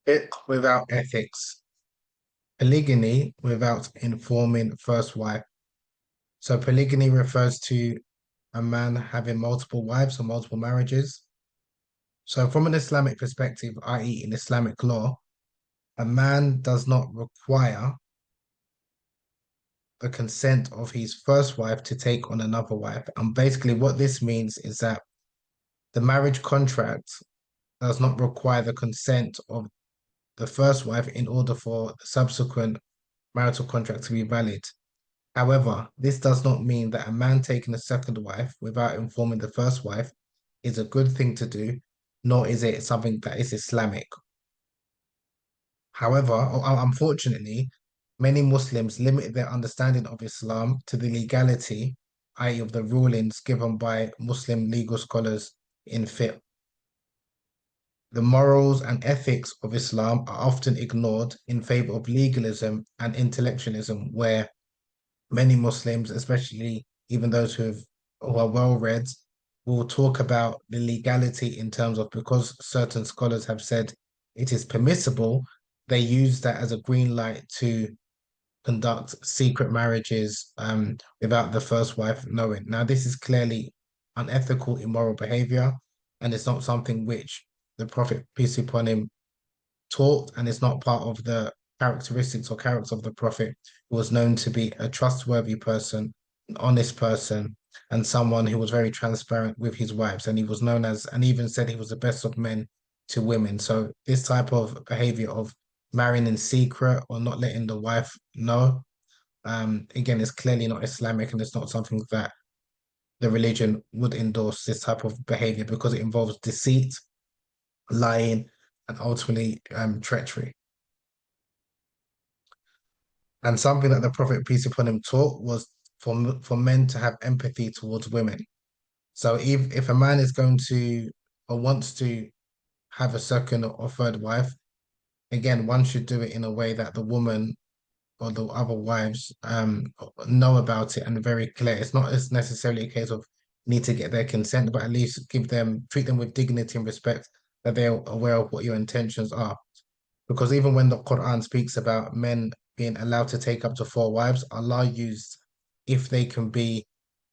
Fiqh without ethics. Polygamy without informing first wife. So polygamy refers to a man having multiple wives or multiple marriages. So from an Islamic perspective, i.e. in Islamic law, a man does not require the consent of his first wife to take on another wife. And basically what this means is that the marriage contract does not require the consent of the first wife in order for the subsequent marital contract to be valid. However, this does not mean that a man taking a second wife without informing the first wife is a good thing to do, nor is it something that is Islamic. However, unfortunately, many Muslims limit their understanding of Islam to the legality, i.e., of the rulings given by Muslim legal scholars in fiqh. The morals and ethics of Islam are often ignored in favor of legalism and intellectualism, where many Muslims, especially even those who are well read, will talk about the legality in terms of because certain scholars have said it is permissible, they use that as a green light to conduct secret marriages without the first wife knowing. Now, this is clearly unethical, immoral behavior, and it's not something which the Prophet, peace be upon him, taught, and it's not part of the characteristics or character of the Prophet, who was known to be a trustworthy person, an honest person, and someone who was very transparent with his wives. And he was known as, and even said he was the best of men to women. So this type of behavior of marrying in secret or not letting the wife know, again, is clearly not Islamic, and it's not something that the religion would endorse this type of behavior because it involves deceit, lying, and ultimately treachery. And something that the Prophet, peace upon him, taught was for men to have empathy towards women. So if a man is going to or wants to have a second or third wife, again, one should do it in a way that the woman or the other wives know about it and very clear. It's not as necessarily a case of need to get their consent, but at least treat them with dignity and respect that they're aware of what your intentions are. Because even when the Quran speaks about men being allowed to take up to four wives, Allah used if they can be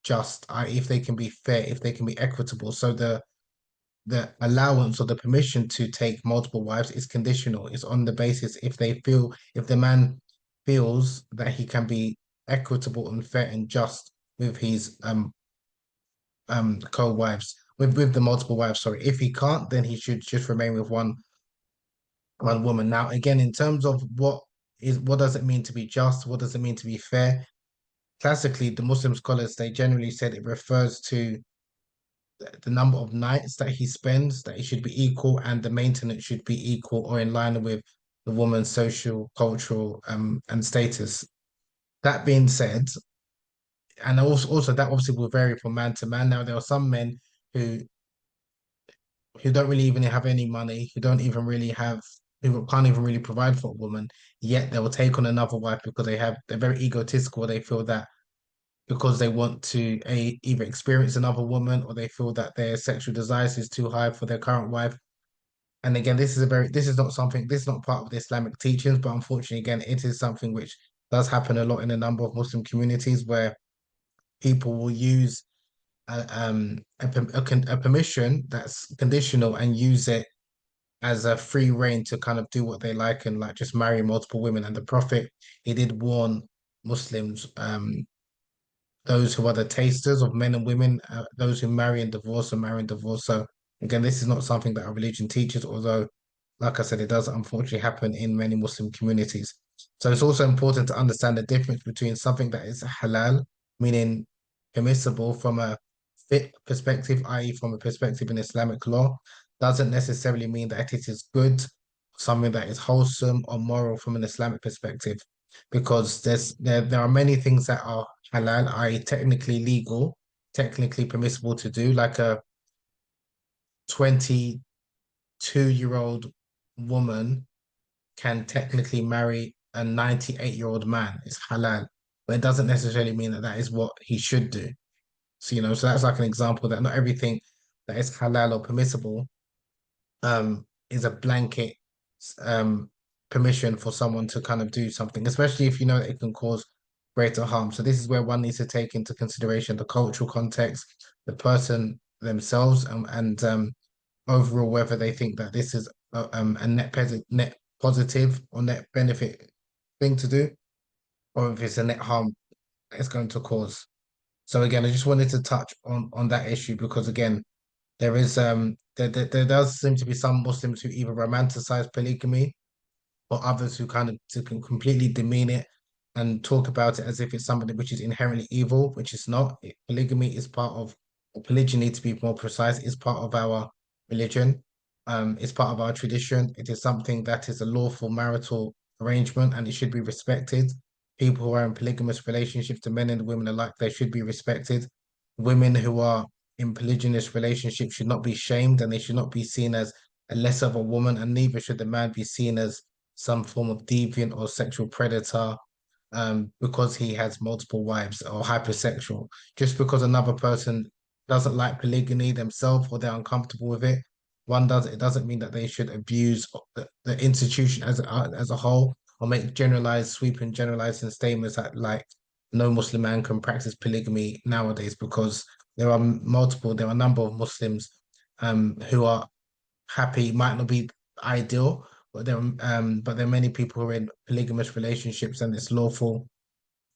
just, if they can be fair, if they can be equitable. So the allowance or the permission to take multiple wives is conditional. It's on the basis if the man feels that he can be equitable and fair and just with his co-wives, with the multiple wives, sorry. If he can't, then he should just remain with one woman. Now, again, in terms of what does it mean to be just? What does it mean to be fair? Classically, the Muslim scholars, they generally said it refers to the number of nights that he spends, that it should be equal, and the maintenance should be equal or in line with the woman's social, cultural, and status. That being said, and also that obviously will vary from man to man. Now, there are some men who who don't really even have any money, who don't even really have, who can't even really provide for a woman, yet they will take on another wife because they're very egotistical. They feel that because they want to either experience another woman or they feel that their sexual desires is too high for their current wife. And again, this is not part of the Islamic teachings, but unfortunately, again, it is something which does happen a lot in a number of Muslim communities where people will use a permission that's conditional and use it as a free reign to kind of do what they like and like just marry multiple women. And the Prophet, he did warn Muslims, those who are the tasters of men and women, those who marry and divorce and marry and divorce. So again, this is not something that our religion teaches, although, like I said, it does unfortunately happen in many Muslim communities. So it's also important to understand the difference between something that is halal, meaning permissible from a fit perspective, i.e., from a perspective in Islamic law, doesn't necessarily mean that it is good, something that is wholesome or moral from an Islamic perspective, because there are many things that are halal, i.e., technically legal, technically permissible to do, like a 22-year-old woman can technically marry a 98-year-old man. It's halal, but it doesn't necessarily mean that that is what he should do. So, so that's like an example that not everything that is halal or permissible is a blanket. um permission for someone to kind of do something, especially if you know that it can cause greater harm. So this is where one needs to take into consideration the cultural context, the person themselves, and overall whether they think that this is a net positive or net benefit thing to do, or if it's a net harm it's going to cause. So again, I just wanted to touch on that issue because again, there does seem to be some Muslims who either romanticize polygamy or others who kind of can completely demean it and talk about it as if it's something which is inherently evil, which is not. Polygamy is part of, or polygyny to be more precise, is part of our religion. It's part of our tradition. It is something that is a lawful marital arrangement and it should be respected. People who are in polygamous relationships, the men and the women alike, they should be respected. Women who are in polygynous relationships should not be shamed and they should not be seen as a less of a woman, and neither should the man be seen as some form of deviant or sexual predator because he has multiple wives or hypersexual. Just because another person doesn't like polygamy themselves or they're uncomfortable with it, it doesn't mean that they should abuse the institution as a whole or make generalized, sweeping generalizing statements that like no Muslim man can practice polygamy nowadays because there are a number of Muslims who are happy, might not be ideal, but there are many people who are in polygamous relationships and it's lawful.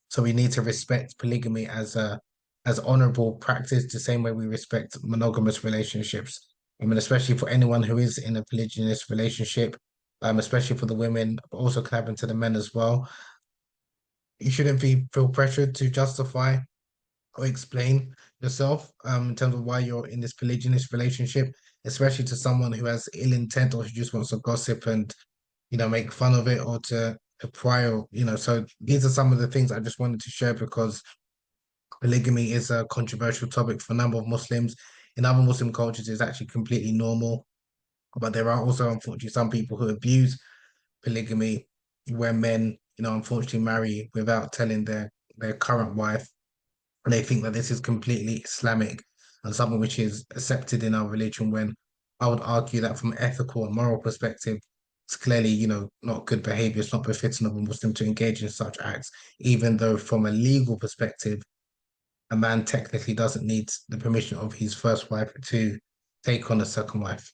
So we need to respect polygamy as honorable practice, the same way we respect monogamous relationships. I mean, especially for anyone who is in a polygynous relationship, especially for the women, but also can happen to the men as well. You shouldn't feel pressured to justify or explain yourself in terms of why you're in this polygynous relationship, especially to someone who has ill intent or who just wants to gossip and make fun of it or to pry or. So these are some of the things I just wanted to share because polygamy is a controversial topic for a number of Muslims. In other Muslim cultures, it's actually completely normal. But there are also, unfortunately, some people who abuse polygamy where men, unfortunately marry without telling their current wife and they think that this is completely Islamic and something which is accepted in our religion when I would argue that from an ethical and moral perspective, it's clearly, not good behavior. It's not befitting of a Muslim to engage in such acts, even though from a legal perspective, a man technically doesn't need the permission of his first wife to take on a second wife.